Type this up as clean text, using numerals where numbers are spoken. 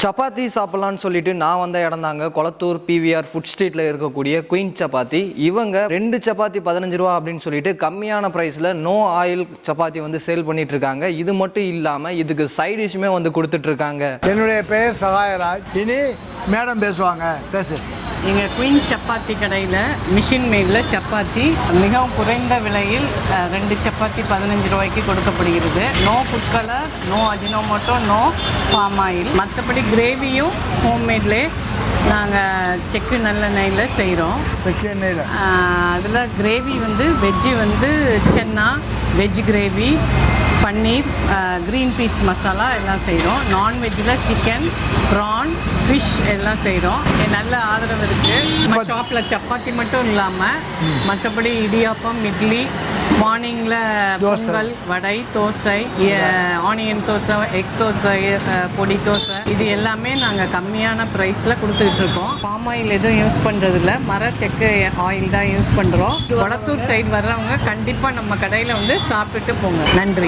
சப்பாத்தி சாப்பிட்லான்னு சொல்லிட்டு நான் வந்த இடம் தாங்க கொளத்தூர் பிவிஆர் ஃபுட் ஸ்ட்ரீட்டில் இருக்கக்கூடிய குயின் சப்பாத்தி. இவங்க 2 சப்பாத்தி 15 ரூபா அப்படின்னு சொல்லிட்டு கம்மியான ப்ரைஸில் நோ ஆயில் சப்பாத்தி வந்து சேல் பண்ணிட்டு இருக்காங்க. இது மட்டும் இல்லாமல் இதுக்கு சைட் டிஷ்ஷுமே வந்து கொடுத்துட்டு இருக்காங்க. என்னுடைய பெயர் சகாயராஜ். இனி மேடம் பேசுவாங்க. பேசு. எங்கள் குயின் சப்பாத்தி கடையில் மிஷின் மேடில் சப்பாத்தி மிகவும் குறைந்த விலையில் 2 சப்பாத்தி 15 ரூபாய்க்கு கொடுக்கப்படுகிறது. No food colour, no Ajinomoto, no palm oil. மற்றபடி கிரேவியும் ஹோம்மேட்லே நாங்கள் செக்கு நல்லெண்ணெயில் செய்கிறோம். செக்கு எண்ணெயில் அதில் கிரேவி வந்து வெஜ்ஜு வந்து சென்னா வெஜ் கிரேவி, பன்னீர், க்ரீன் பீஸ் மசாலா எல்லாம் செய்கிறோம். நான்வெஜ்ஜில் சிக்கன், ப்ரான், ஃபிஷ் எல்லாம் செய்கிறோம். நல்ல ஆதரவு இருக்குது. நம்ம ஷாப்பில் சப்பாத்தி மட்டும் இல்லாமல் மற்றபடி இடியாப்பம், இட்லி, மார்னிங்கில் பொங்கல், வடை, தோசை, ஆனியன் தோசை, எக் தோசை, பொடி தோசை, இது எல்லாமே நாங்கள் கம்மியான ப்ரைஸில் கொடுத்துட்ருக்கோம். பாம் ஆயில் எதுவும் யூஸ் பண்ணுறதில்ல, மர செக்கு ஆயில் தான் யூஸ் பண்ணுறோம். கொளத்தூர் சைடு வர்றவங்க கண்டிப்பாக நம்ம கடையில் வந்து சாப்பிட்டுட்டு போங்க. நன்றி.